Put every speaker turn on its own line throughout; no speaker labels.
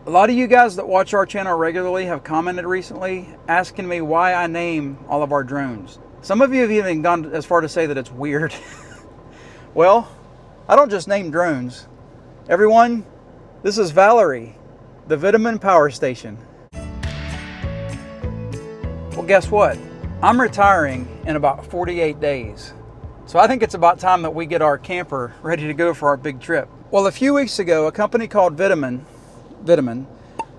A lot of you guys that watch our channel regularly have commented recently asking me why I name all of our drones. Some of you have even gone as far to say that it's weird. Well, I don't just name drones. Everyone, this is Valerie, the VTOMAN power station. Well, guess what? I'm retiring in about 48 days. So I think it's about time that we get our camper ready to go for our big trip. Well, a few weeks ago, a company called VTOMAN,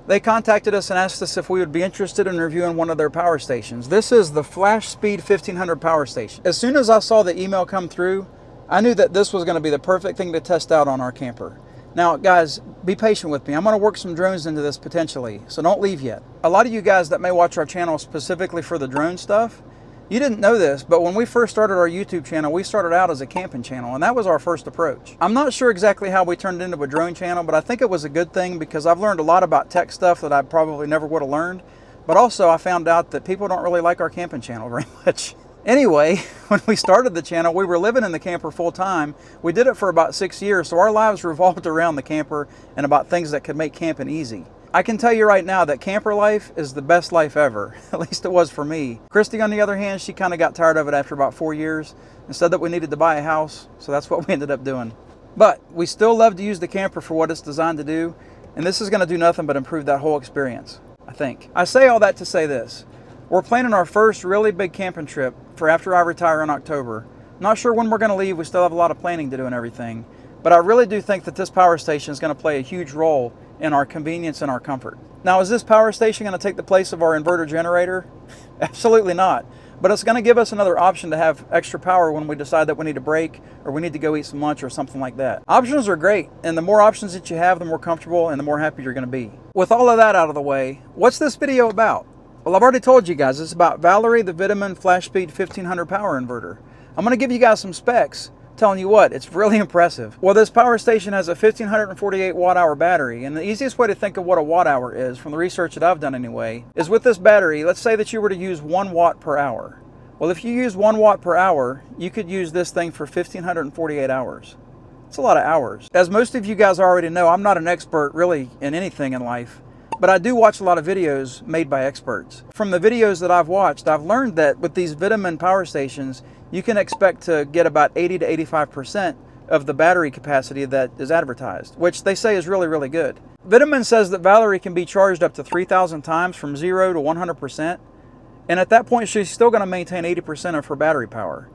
they contacted us and asked us if we would be interested in reviewing one of their power stations. This is the Flash Speed 1500 power station. As soon as I saw the email come through, I knew that this was going to be the perfect thing to test out on our camper. Now, guys, be patient with me. I'm going to work some drones into this potentially, so don't leave yet. A lot of you guys that may watch our channel specifically for the drone stuff, you didn't know this, but when we first started our YouTube channel, we started out as a camping channel, and that was our first approach. I'm not sure exactly how we turned it into a drone channel, but I think it was a good thing because I've learned a lot about tech stuff that I probably never would have learned. But also I found out that people don't really like our camping channel very much. Anyway, when we started the channel, we were living in the camper full time. We did it for about 6 years, so our lives revolved around the camper and about things that could make camping easy. I can tell you right now that camper life is the best life ever. At least it was for me. Christy, on the other hand, she kind of got tired of it after about 4 years and said that we needed to buy a house, so that's what we ended up doing. But we still love to use the camper for what it's designed to do, and this is going to do nothing but improve that whole experience, I think. I say all that to say this. We're planning our first really big camping trip for after I retire in October. Not sure when we're going to leave. We still have a lot of planning to do and everything. But I really do think that this power station is going to play a huge role in our convenience and our comfort. Now, is this power station going to take the place of our inverter generator? Absolutely not. But it's going to give us another option to have extra power when we decide that we need a break or we need to go eat some lunch or something like that. Options are great, and the more options that you have, the more comfortable and the more happy you're going to be. With all of that out of the way, what's this video about? Well, I've already told you guys, it's about Valerie, the VTOMAN Flash Speed 1500 power inverter. I'm going to give you guys some specs. Telling you what, it's really impressive. Well, this power station has a 1548 watt hour battery, and the easiest way to think of what a watt hour is, from the research that I've done anyway, is with this battery, let's say that you were to use 1 watt per hour. Well, if you use 1 watt per hour, you could use this thing for 1548 hours. It's a lot of hours. As most of you guys already know, I'm not an expert really in anything in life, but I do watch a lot of videos made by experts. From the videos that I've watched, I've learned that with these VTOMAN power stations, you can expect to get about 80 to 85% of the battery capacity that is advertised, which they say is really, really good. VTOMAN says that Valerie can be charged up to 3,000 times from 0 to 100%, and at that point she's still going to maintain 80% of her battery power.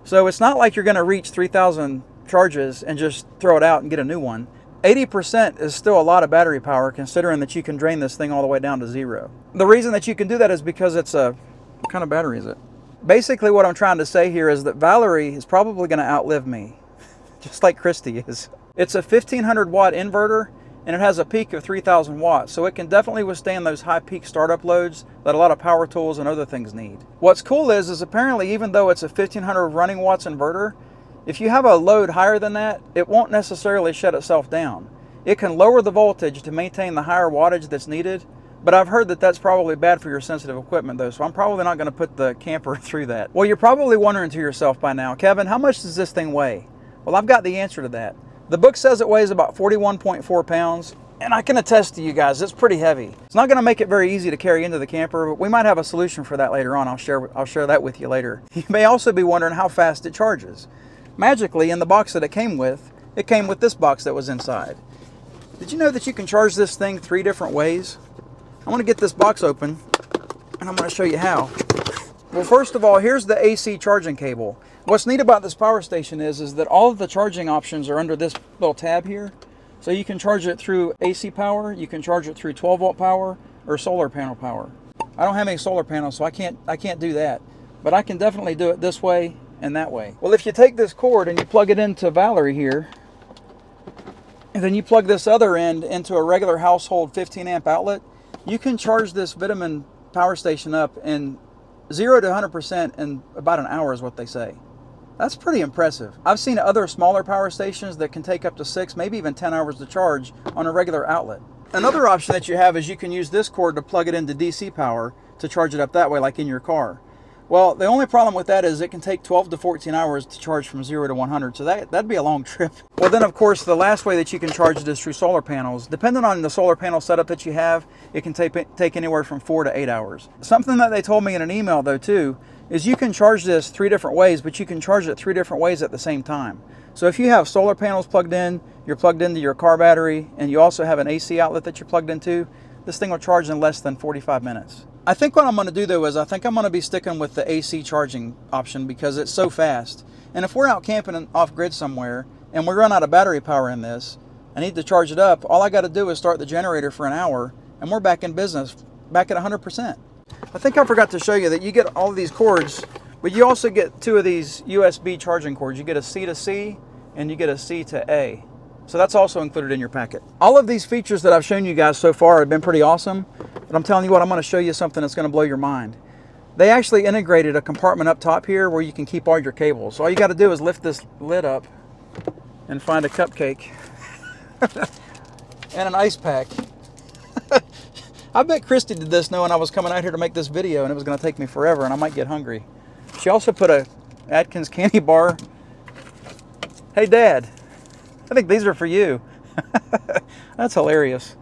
So it's not like you're going to reach 3,000 charges and just throw it out and get a new one. 80% is still a lot of battery power considering that you can drain this thing all the way down to 0. The reason that you can do that is because it's a... What kind of battery is it? Basically what I'm trying to say here is that Valerie is probably going to outlive me, just like Christy is. It's a 1500 watt inverter and it has a peak of 3000 watts, so it can definitely withstand those high peak startup loads that a lot of power tools and other things need. What's cool is apparently even though it's a 1500 running watts inverter, if you have a load higher than that, it won't necessarily shut itself down. It can lower the voltage to maintain the higher wattage that's needed, but I've heard that that's probably bad for your sensitive equipment though, so I'm probably not going to put the camper through that. Well, you're probably wondering to yourself by now, Kevin, how much does this thing weigh? Well, I've got the answer to that. The book says it weighs about 41.4 pounds, and I can attest to you guys, it's pretty heavy. It's not going to make it very easy to carry into the camper, but we might have a solution for that later on. I'll share that with you later. You may also be wondering how fast it charges. Magically, in the box that it came with this box that was inside. Did you know that you can charge this thing 3 different ways? I'm going to get this box open and I'm going to show you how. Well, first of all, here's the AC charging cable. What's neat about this power station is that all of the charging options are under this little tab here. So you can charge it through AC power, you can charge it through 12 volt power or solar panel power. I don't have any solar panels, so I can't do that. But I can definitely do it this way and that way. Well, if you take this cord and you plug it into Valerie here, and then you plug this other end into a regular household 15 amp outlet, you can charge this VTOMAN power station up in 0 to 100% in about an hour is what they say. That's pretty impressive. I've seen other smaller power stations that can take up to 6, maybe even 10 hours to charge on a regular outlet. Another option that you have is you can use this cord to plug it into DC power to charge it up that way like in your car. Well, the only problem with that is it can take 12 to 14 hours to charge from 0 to 100, so that'd be a long trip. Well, then of course the last way that you can charge it is through solar panels. Depending on the solar panel setup that you have, it can take anywhere from 4 to 8 hours. Something that they told me in an email though too, is you can charge this 3 different ways, but you can charge it 3 different ways at the same time. So if you have solar panels plugged in, you're plugged into your car battery, and you also have an AC outlet that you're plugged into, this thing will charge in less than 45 minutes. I think what I'm going to do though is I think I'm going to be sticking with the AC charging option because it's so fast. And if we're out camping off grid somewhere and we run out of battery power in this, I need to charge it up, all I got to do is start the generator for an hour and we're back in business, back at 100%. I think I forgot to show you that you get all of these cords, but you also get 2 of these USB charging cords. You get a C to C and you get a C to A. So that's also included in your packet. All of these features that I've shown you guys so far have been pretty awesome, but I'm telling you what, I'm going to show you something that's going to blow your mind. They actually integrated a compartment up top here where you can keep all your cables. So all you got to do is lift this lid up and find a cupcake and an ice pack. I bet Christy did this knowing I was coming out here to make this video and it was going to take me forever and I might get hungry. She also put a Atkins candy bar. Hey Dad, I think these are for you. That's hilarious.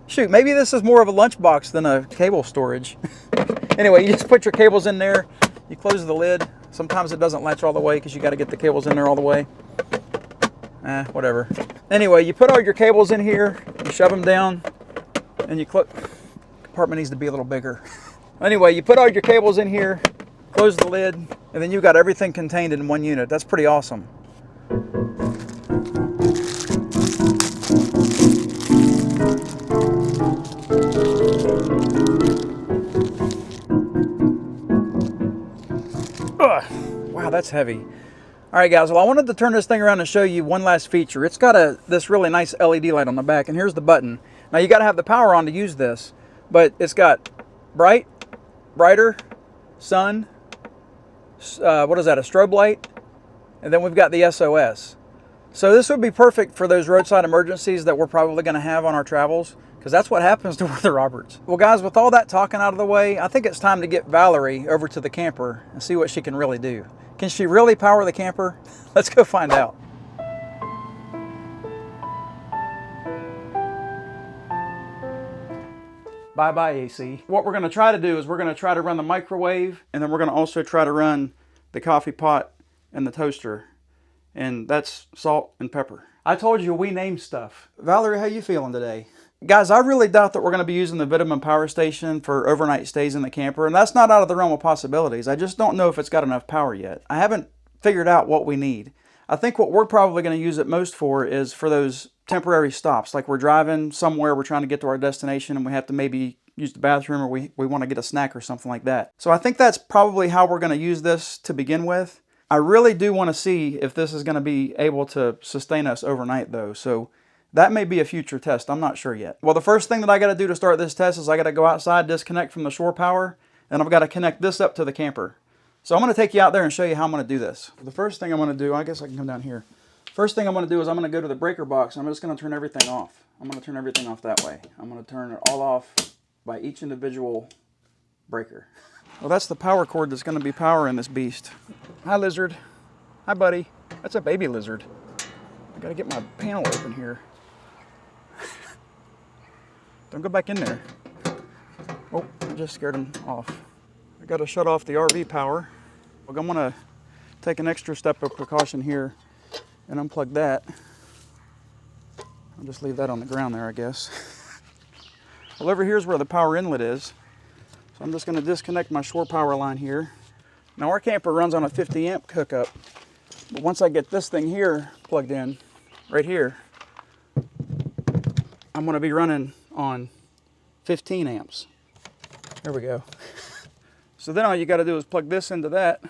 Shoot, maybe this is more of a lunchbox than a cable storage. Anyway, you just put your cables in there, you close the lid. Sometimes it doesn't latch all the way because you got to get the cables in there all the way. Whatever. Anyway, you put all your cables in here, you shove them down, and you close. Compartment needs to be a little bigger. Anyway, you put all your cables in here, close the lid, and then you've got everything contained in one unit. That's pretty awesome. Wow, that's heavy. All right, guys, well, I wanted to turn this thing around and show you one last feature. It's got this really nice LED light on the back, and here's the button. Now, you got to have the power on to use this, but it's got bright, brighter, sun, what is that, a strobe light? And then we've got the SOS. So this would be perfect for those roadside emergencies that we're probably going to have on our travels, because that's what happens to Worther Roberts. Well, guys, with all that talking out of the way, I think it's time to get Valerie over to the camper and see what she can really do. Can she really power the camper? Let's go find out. Bye-bye, AC. What we're going to try to do is we're going to try to run the microwave, and then we're going to also try to run the coffee pot and the toaster. And that's salt and pepper. I told you we name stuff. Valerie, how you feeling today? Guys, I really doubt that we're going to be using the VTOMAN power station for overnight stays in the camper, and that's not out of the realm of possibilities. I just don't know if it's got enough power yet. I haven't figured out what we need. I think what we're probably going to use it most for is for those temporary stops, like we're driving somewhere, we're trying to get to our destination, and we have to maybe use the bathroom, or we want to get a snack or something like that. So I think that's probably how we're going to use this to begin with. I really do want to see if this is going to be able to sustain us overnight, though. So that may be a future test. I'm not sure yet. Well, the first thing that I got to do to start this test is I got to go outside, disconnect from the shore power, and I've got to connect this up to the camper. So I'm going to take you out there and show you how I'm going to do this. The first thing I'm going to do, I guess I can come down here. First thing I'm going to do is I'm going to go to the breaker box, and I'm just going to turn everything off. I'm going to turn everything off that way. I'm going to turn it all off by each individual breaker. Well, that's the power cord that's going to be powering this beast. Hi, lizard. Hi, buddy. That's a baby lizard. I got to get my panel open here. Don't go back in there. Oh, I just scared him off. I got to shut off the RV power. I'm going to take an extra step of precaution here and unplug that. I'll just leave that on the ground there, I guess. Well, over here's where the power inlet is. So I'm just going to disconnect my shore power line here. Now our camper runs on a 50 amp hookup. But once I get this thing here plugged in, right here, I'm going to be running on 15 amps. There we go. So then all you got to do is plug this into that.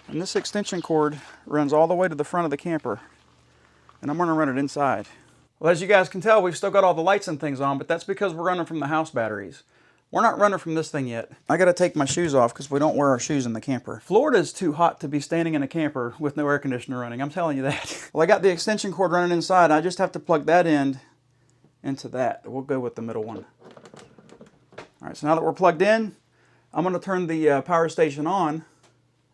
And this extension cord runs all the way to the front of the camper. And I'm going to run it inside. Well, as you guys can tell, we've still got all the lights and things on, but that's because we're running from the house batteries. We're not running from this thing yet. I got to take my shoes off because we don't wear our shoes in the camper. Florida is too hot to be standing in a camper with no air conditioner running. I'm telling you that. Well, I got the extension cord running inside. I just have to plug that end into that. We'll go with the middle one. All right, so now that we're plugged in, I'm going to turn the power station on.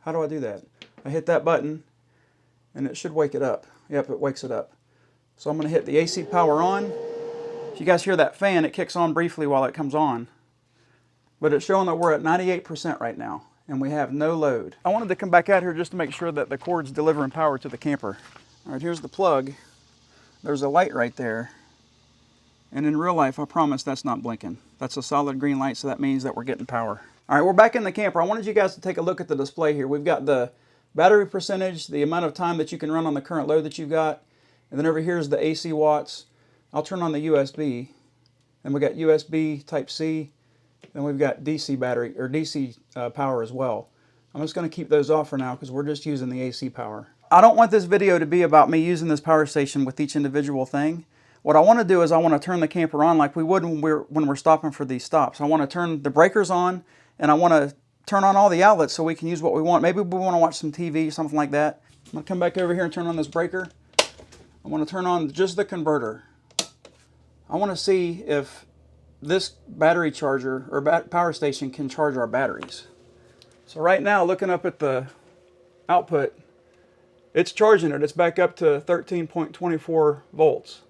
How do I do that? I hit that button and it should wake it up. Yep, it wakes it up. So I'm going to hit the AC power on. If you guys hear that fan, it kicks on briefly while it comes on. But it's showing that we're at 98% right now, and we have no load. I wanted to come back out here just to make sure that the cord's delivering power to the camper. All right, here's the plug. There's a light right there. And in real life, I promise that's not blinking. That's a solid green light, so that means that we're getting power. All right, we're back in the camper. I wanted you guys to take a look at the display here. We've got the battery percentage, the amount of time that you can run on the current load that you've got. And then over here is the AC watts. I'll turn on the USB. Then we got USB Type-C. Then we've got DC battery, or DC power as well. I'm just going to keep those off for now because we're just using the AC power. I don't want this video to be about me using this power station with each individual thing. What I want to do is I want to turn the camper on like we would when we're stopping for these stops. I want to turn the breakers on, and I want to turn on all the outlets so we can use what we want. Maybe we want to watch some TV, something like that. I'm going to come back over here and turn on this breaker. I want to turn on just the converter. I want to see if this battery charger or power station can charge our batteries. So right now, looking up at the output, it's charging it. It's back up to 13.24 volts.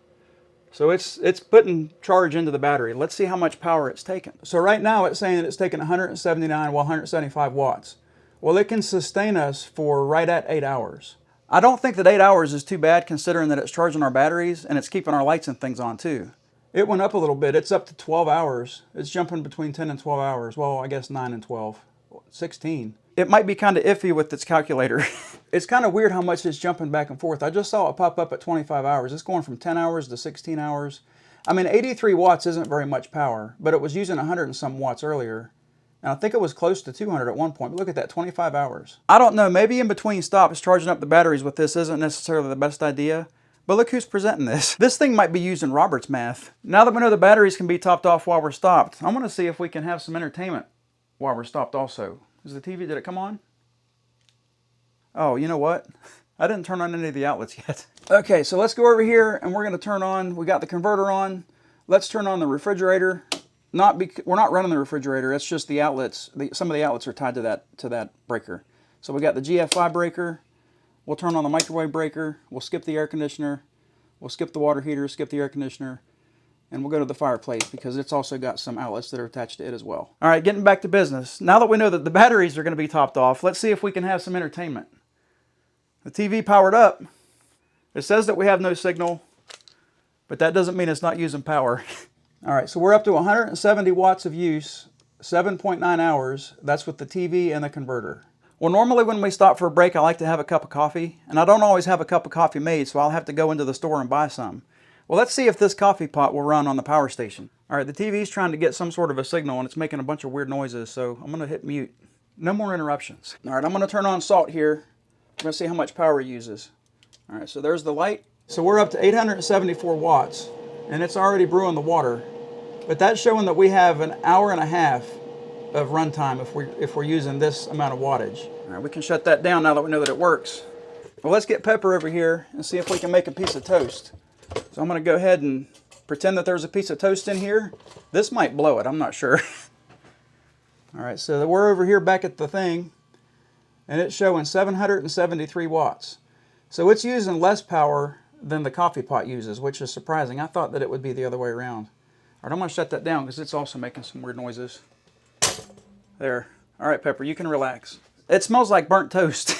So it's putting charge into the battery. Let's see how much power it's taking. So right now it's saying that it's taking 179, well 175 watts. Well, it can sustain us for right at 8 hours. I don't think that 8 hours is too bad considering that it's charging our batteries and it's keeping our lights and things on too. It went up a little bit. It's up to 12 hours. It's jumping between 10 and 12 hours. Well, I guess 9 and 12. 16. It might be kind of iffy with its calculator. It's kind of weird how much it's jumping back and forth. I just saw it pop up at 25 hours. It's going from 10 hours to 16 hours. I mean, 83 watts isn't very much power, but it was using 100 and some watts earlier. And I think it was close to 200 at one point. But look at that, 25 hours. I don't know, maybe in between stops, charging up the batteries with this isn't necessarily the best idea. But look who's presenting this. This thing might be using Robert's math. Now that we know the batteries can be topped off while we're stopped, I'm gonna see if we can have some entertainment while we're stopped also. Is the TV, did it come on? Oh, you know what? I didn't turn on any of the outlets yet. Okay, so let's go over here and we're gonna turn on, we got the converter on. Let's turn on the refrigerator. We're not running the refrigerator, it's just the outlets. Some of the outlets are tied to that breaker. So we got the GFI breaker. We'll turn on the microwave breaker, we'll skip the air conditioner, we'll skip the water heater, skip the air conditioner, and we'll go to the fireplace because it's also got some outlets that are attached to it as well. All right, getting back to business. Now that we know that the batteries are going to be topped off, let's see if we can have some entertainment. The TV powered up. It says that we have no signal, but that doesn't mean it's not using power. All right, so we're up to 170 watts of use, 7.9 hours. That's with the TV and the converter. Well, normally when we stop for a break, I like to have a cup of coffee, and I don't always have a cup of coffee made, so I'll have to go into the store and buy some. Well, let's see if this coffee pot will run on the power station. All right, the TV's trying to get some sort of a signal, and it's making a bunch of weird noises, so I'm gonna hit mute. No more interruptions. All right, I'm gonna turn on salt here. We're gonna see how much power it uses. All right, so there's the light. So we're up to 874 watts, and it's already brewing the water, but that's showing that we have an hour and a half of runtime if we're using this amount of wattage. All right, we can shut that down now that we know that it works. Well, let's get Pepper over here and see if we can make a piece of toast. So I'm going to go ahead and pretend that there's a piece of toast in here. This might blow it, I'm not sure. All right, so we're over here back at the thing, and it's showing 773 watts. So it's using less power than the coffee pot uses, which is surprising. I thought that it would be the other way around. All right, I'm going to shut that down because it's also making some weird noises. There. All right, Pepper, you can relax. It smells like burnt toast.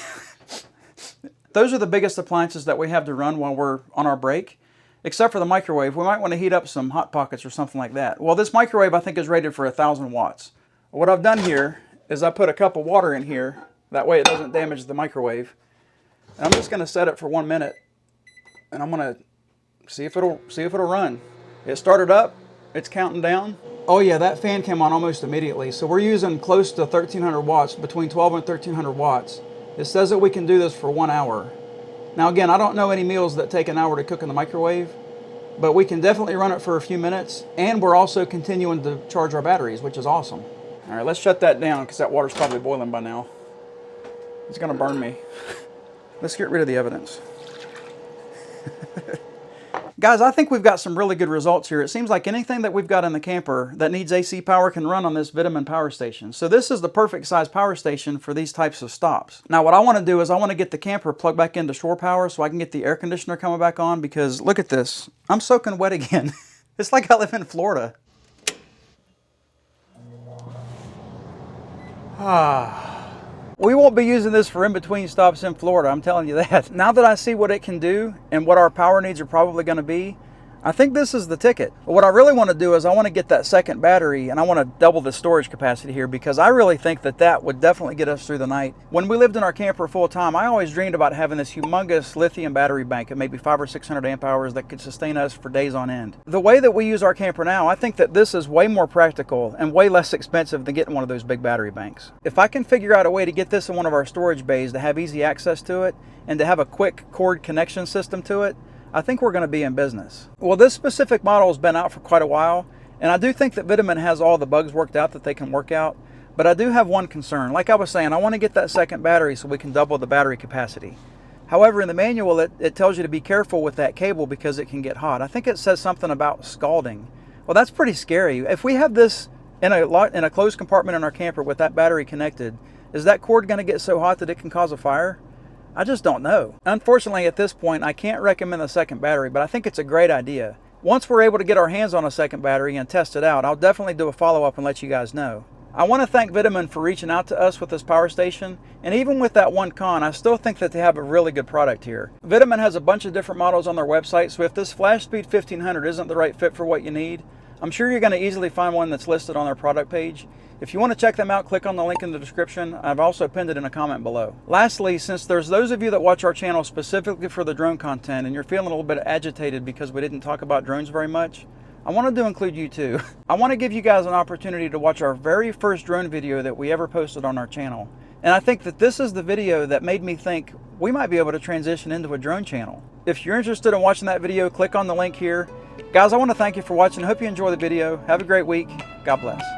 Those are the biggest appliances that we have to run while we're on our break, except for the microwave. We might want to heat up some Hot Pockets or something like that. Well, this microwave I think is rated for 1,000 watts. What I've done here is I put a cup of water in here. That way it doesn't damage the microwave. And I'm just going to set it for 1 minute, and I'm going to see if it'll run. It started up. It's counting down. Oh yeah, that fan came on almost immediately. So we're using close to 1,300 watts, between 12 and 1,300 watts. It says that we can do this for 1 hour. Now again, I don't know any meals that take an hour to cook in the microwave, but we can definitely run it for a few minutes, and we're also continuing to charge our batteries, which is awesome. All right, let's shut that down because that water's probably boiling by now. It's gonna burn me. Let's get rid of the evidence. Guys, I think we've got some really good results here. It seems like anything that we've got in the camper that needs AC power can run on this VTOMAN power station. So this is the perfect size power station for these types of stops. Now what I want to do is I want to get the camper plugged back into shore power so I can get the air conditioner coming back on, because look at this. I'm soaking wet again. It's like I live in Florida. We won't be using this for in-between stops in Florida, I'm telling you that. Now that I see what it can do and what our power needs are probably going to be, I think this is the ticket. But what I really want to do is I want to get that second battery, and I want to double the storage capacity here, because I really think that that would definitely get us through the night. When we lived in our camper full time, I always dreamed about having this humongous lithium battery bank of maybe 500 or 600 amp hours that could sustain us for days on end. The way that we use our camper now, I think that this is way more practical and way less expensive than getting one of those big battery banks. If I can figure out a way to get this in one of our storage bays to have easy access to it and to have a quick cord connection system to it, I think we're going to be in business. Well, this specific model has been out for quite a while, and I do think that VTOMAN has all the bugs worked out that they can work out, but I do have one concern. Like I was saying, I want to get that second battery so we can double the battery capacity. However, in the manual, it tells you to be careful with that cable because it can get hot. I think it says something about scalding. Well, that's pretty scary. If we have this in a closed compartment in our camper with that battery connected, is that cord going to get so hot that it can cause a fire? I just don't know. Unfortunately, at this point, I can't recommend the second battery, but I think it's a great idea. Once we're able to get our hands on a second battery and test it out, I'll definitely do a follow-up and let you guys know. I want to thank VTOMAN for reaching out to us with this power station, and even with that one con, I still think that they have a really good product here. VTOMAN has a bunch of different models on their website, so if this Flash Speed 1500 isn't the right fit for what you need, I'm sure you're going to easily find one that's listed on their product page. If you want to check them out, click on the link in the description. I've also pinned it in a comment below. Lastly, since there's those of you that watch our channel specifically for the drone content and you're feeling a little bit agitated because we didn't talk about drones very much, I wanted to include you too. I want to give you guys an opportunity to watch our very first drone video that we ever posted on our channel. And I think that this is the video that made me think we might be able to transition into a drone channel. If you're interested in watching that video, click on the link here. Guys, I want to thank you for watching. I hope you enjoy the video. Have a great week. God bless.